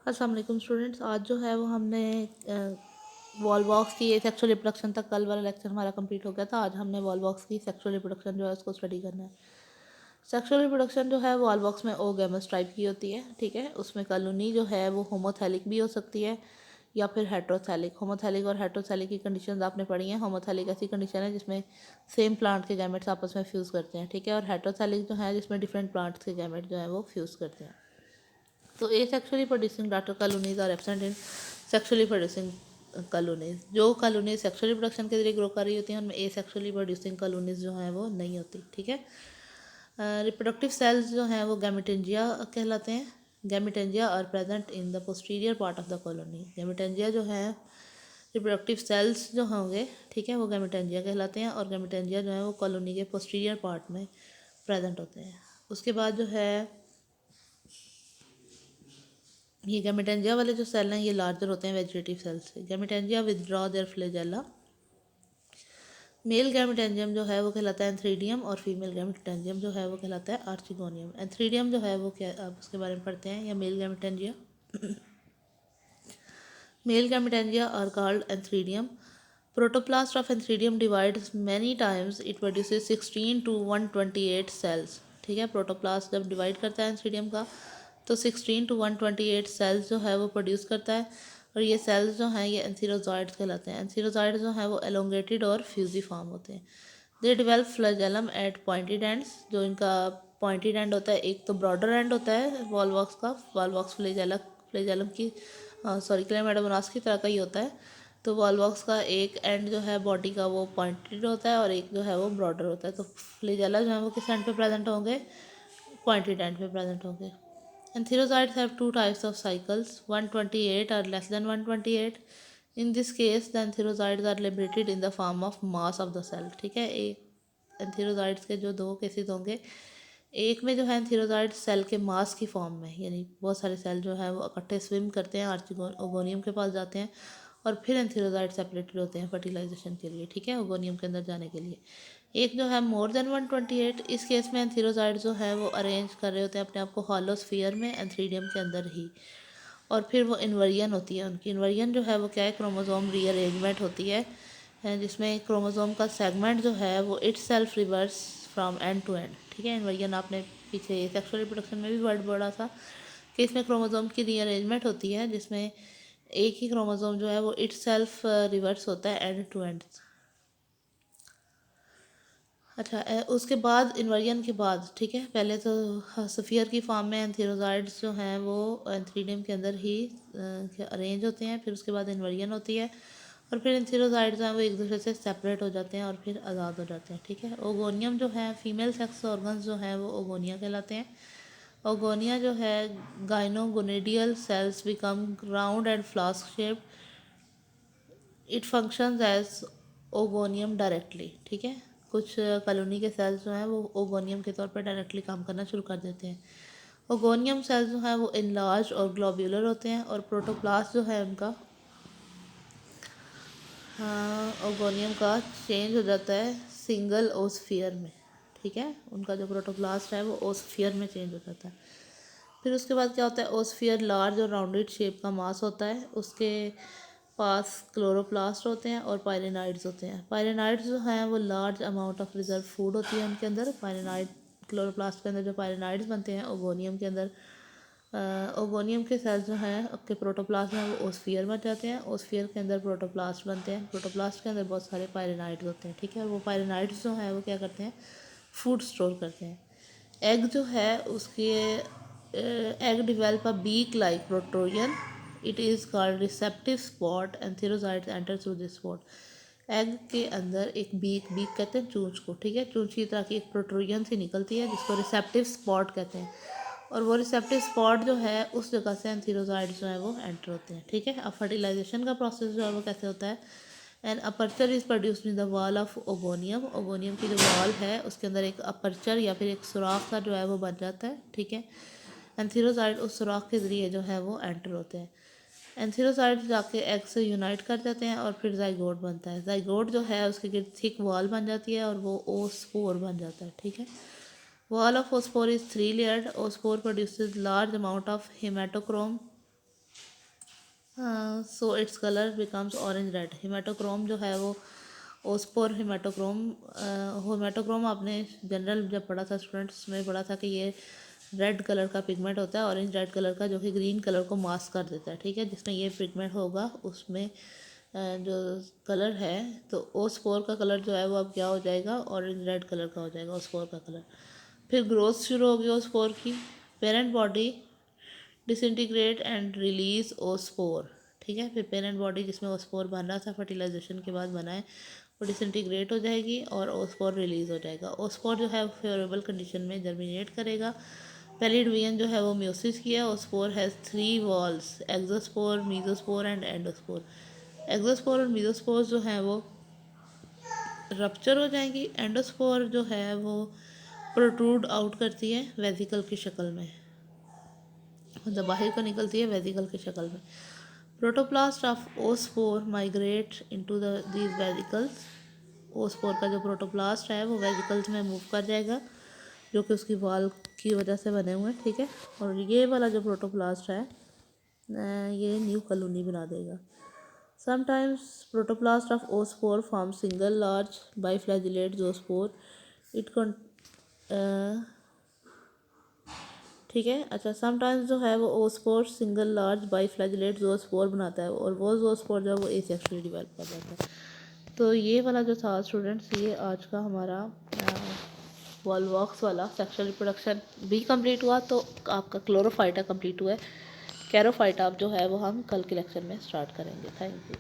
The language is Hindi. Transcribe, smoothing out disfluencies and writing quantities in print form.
अस्सलाम वालेकुम स्टूडेंट्स। आज जो है वो हमने वॉल बॉक्स की सेक्सुअल रिप्रोडक्शन तक, कल वाला लेक्चर हमारा कंप्लीट हो गया था। आज हमने वॉल बॉक्स की सेक्सुअल रिप्रोडक्शन जो है उसको स्टडी करना है। सेक्सुअल रिप्रोडक्शन जो है वॉल बॉक्स में ओगेमस टाइप की होती है, ठीक है। उसमें कॉलोनी जो है वो होमोथैलिक भी हो सकती है या फिर हेट्रोथैलिक। होमोथैलिक और हेट्रोथैलिक की कंडीशंस आपने पढ़ी हैं। होमोथैलिक ऐसी कंडीशन है जिसमें सेम प्लांट के गैमेट्स आपस में फ्यूज़ करते हैं, ठीक है। और हेट्रोथैलिक जो है जिसमें डिफरेंट प्लांट्स के गैमेट जो है वो फ्यूज़ करते हैं। तो asexually producing daughter colonies are absent in sexually producing colonies. जो कॉलोनीज सेक्शुअली प्रोडक्शन के जरिए ग्रो कर रही होती हैं उनमें ए सेक्शुअली प्रोड्यूसिंग कॉलोनीज जो हैं वो नहीं होती, ठीक है। रिप्रोडक्टिव सेल्स जो हैं वो गैमेटेंजिया कहलाते हैं। Gametangia are present in the posterior part of the colony. Gametangia जो है रिप्रोडक्टिव सेल्स जो होंगे, ठीक है, वो गैमेटेंजिया कहलाते हैं और गैमेटेंजिया जो है वो कॉलोनी के पोस्टीरियर पार्ट में प्रेजेंट होते हैं। उसके बाद जो है ये गैमेटेंजिया वाले जो सेल हैं ये लार्जर होते हैं वेजिटेटिव सेल से। Gametangia withdraw their flagella. Male gametangium जो है वो कहलाता है एंथ्रीडियम और फीमेल गैमेटेंजियम जो है वो कहलाता है आर्चिगोनियम। एंथ्रीडियम जो है वो क्या, आप उसके बारे में पढ़ते हैं, या male gametangia. Male gametangia are called antheridium. Protoplast of antheridium divides many times, it produces 16 to 128 cells, ठीक है। प्रोटोप्लास्ट जब डिवाइड करता है एंथ्रीडियम का तो 16 to 128 सेल्स जो है वो प्रोड्यूस करता है। और ये सेल्स जो हैं ये एंथीरोजॉइड्स कहलाते हैं। एंथीरोजॉइड्स जो हैं वो एलोंगेटेड और फ्यूजी फॉर्म होते हैं। They develop flagellum at pointed ends. जो इनका पॉइंटेड एंड होता है, एक तो ब्रॉडर एंड होता है वॉलवॉक्स का, वॉलवॉक्स फ्लैजेलम की सॉरी क्लेमेडोमोनास की तरह का ही होता है। तो वॉलवॉक्स का एक एंड जो है बॉडी का वो पॉइंटेड होता है और एक जो है वो ब्रॉडर होता है। तो फ्लैजेला जो है वो किस एंड पे प्रेजेंट होंगे, पॉइंटेड एंड पे प्रेजेंट होंगे। Antherozoids have two types of cycles, 128 or less than 128. In this case, the antherozoids are liberated in the form of mass of the cell, ठीक है। एक एंथीरोजाइड्स के जो दो केसेस होंगे, एक में जो है एंथीरोजाइड सेल के मास की फॉर्म में, यानी बहुत सारे सेल जो है वो इकट्ठे स्विम करते हैं, आर्चिगोनियम के पास जाते हैं और फिर एंथीरोजाइड सेपरेटेड होते हैं फर्टिलाइजेशन के लिए, ठीक है, ओगोनियम के अंदर जाने के लिए। एक जो है मोर देन 128, इस केस में एंथीरोजाइड जो है वो अरेंज कर रहे होते हैं अपने आप को हॉलो स्फीयर में एंथ्रीडियम के अंदर ही। और फिर वो इन्वर्जन होती है उनकी। इन्वर्जन जो है वो क्या है, क्रोमोसोम रीअरेंजमेंट होती है, जिसमें क्रोमोसोम का सेगमेंट जो है वो itself reverse from end to end, ठीक है। इन्वर्जन आपने पीछे सेक्सुअल रिप्रोडक्शन में भी वर्ड पढ़ा था कि इसमें क्रोमोसोम की रीअरेंजमेंट होती है जिसमें एक ही क्रोमोसोम जो है वो इट्स सेल्फ रिवर्स होता है एंड टू एंड। अच्छा, उसके बाद इन्वर्जन के बाद, ठीक है, पहले तो सफ़ियर की फॉर्म में एंथीरोजाइड्स जो हैं वो एंथ्रीडियम के अंदर ही अरेंज होते हैं। फिर उसके बाद इन्वर्जन होती है और फिर एंथीरोजाइड्स हैं वो एक दूसरे से सेपरेट हो जाते हैं और फिर आज़ाद हो जाते हैं, ठीक है। ओगोनियम जो है फीमेल सेक्स ऑर्गन्स जो हैं वो ओगोनिया कहलाते हैं। ओगोनिया जो है gynogonidial cells become round and flask shaped. It functions as oogonium directly, ठीक है। कुछ कॉलोनी के सेल्स जो हैं वो ओगोनियम के तौर पर डायरेक्टली काम करना शुरू कर देते हैं। ओगोनियम सेल्स जो हैं वो इनलार्ज और ग्लोब्यूलर होते हैं और प्रोटोप्लास्ट जो है उनका ओगोनियम का चेंज हो जाता है सिंगल ओस्फियर में, ठीक है। उनका जो प्रोटोप्लास्ट है वो ओस्फियर में चेंज हो जाता है। फिर उसके बाद क्या होता है, ओस्फियर लार्ज और राउंडेड शेप का मास होता है, उसके पास क्लोरोप्लास्ट होते हैं और पायरेनाइड्स होते हैं। पायरेनाइड्स जो हैं वो large amount of reserve food होती है उनके अंदर। पायरेनाइड क्लोरोप्लास्ट के अंदर जो पायरेनाइड्स बनते हैं ओगोनियम के अंदर, ओगोनियम के सेल्स जो हैं आपके प्रोटोप्लास्ट में वो ओस्फियर बन जाते हैं। ओस्फियर के अंदर प्रोटोप्लास्ट बनते हैं। प्रोटोप्लास्ट के अंदर बहुत सारे पायरेनाइड्स होते हैं, ठीक है। और वो पायरेनाइड्स जो हैं वो क्या करते हैं, फूड स्टोर करते हैं। एग जो है उसके egg develop a beak like protuberance, it is called receptive spot, antherozoids enter through this spot. Egg के अंदर एक बीक कहते हैं चूंच को, ठीक है, चूंच की तरह की एक प्रोटोरियन सी निकलती है जिसको रिसेप्टिव स्पॉट कहते हैं। और वो रिसेप्टिव स्पॉट जो है उस जगह से एंथीरोजाइड्स जो है वो एंटर होते हैं, ठीक है। अब फर्टिलाइजेशन का प्रोसेस जो है वो कैसे होता है, an aperture is produced in the wall of oogonium. Oogonium की जो वॉल है उसके अंदर एक अपर्चर या फिर एक सुराख सा जो है वो बन जाता है, ठीक है। एंथीरोजाइड उस सुराख के ज़रिए जो है वो एंटर होते हैं। एंथीरोजाइड जाके एग से यूनाइट कर जाते हैं और फिर जाइगोट बनता है। जाइगोट जो है उसके गिर्द थिक वॉल बन जाती है और वो ओस्पोर बन जाता है, ठीक है। Wall of oospore is 3 layered. Oospore produces large amount of haematochrome so its colour becomes orange red. Haematochrome जो है वो ओस्पोर हिमेटोक्रोम आपने जनरल जब पढ़ा था स्टूडेंट्स में पढ़ा था कि ये रेड कलर का पिगमेंट होता है, ऑरेंज रेड कलर का, जो कि ग्रीन कलर को मास्क कर देता है। ठीक है, जिसमें ये पिगमेंट होगा उसमें जो कलर है, तो ओस्पोर का कलर जो है वो अब क्या हो जाएगा, ऑरेंज रेड कलर का हो जाएगा ओस्पोर का कलर। फिर ग्रोथ शुरू होगी ओस्पोर की। Parent body disintegrate and release oospore. ठीक है, फिर पेरेंट बॉडी जिसमें ओस्पोर बन रहा था फर्टिलाइजेशन के बाद बना है, वो डिसइंटीग्रेट हो जाएगी और ओस्पोर रिलीज हो जाएगा। ओस्पोर जो है फेवरेबल कंडीशन में जर्मिनेट करेगा। पहली डिवीजन जो है वो म्यूसिस की है। Oospore has 3 walls, exospore, mesospore and endospore. Exospore और मीजोस्पोर जो हैं वो रप्चर हो जाएंगी। एंडोस्पोर जो है वो प्रोट्रूड आउट करती है वेजिकल की शक्ल में, मतलब बाहर को निकलती है वेजिकल की शक्ल में। Protoplast of oospore migrate into these vesicles. Oospore का जो प्रोटोप्लास्ट है वो वेजिकल्स में मूव कर जाएगा, जो कि उसकी वॉल की वजह से बने हुए हैं। ठीक है, और ये वाला जो प्रोटोप्लास्ट है ये न्यू कॉलोनी बना देगा। Sometimes protoplast of oospore form single large biflagellate zoospore. It ठीक है, अच्छा, समटाइम्स जो है वो ओस्पोर सिंगल लार्ज बाइफ्लैजिलेट जोस्पोर बनाता है, और वो जोस्पोर जो है वो एसेक्सुअली डिवेलप कर जाता है। तो ये वाला जो था स्टूडेंट्स, ये आज का हमारा वॉल्वॉक्स वाला सेक्सुअल रिप्रोडक्शन भी कंप्लीट हुआ। तो आपका क्लोरोफाइटा कंप्लीट हुआ है। कैरोफाइटा अब जो है वो हम कल के लेक्चर में स्टार्ट करेंगे। Thank you.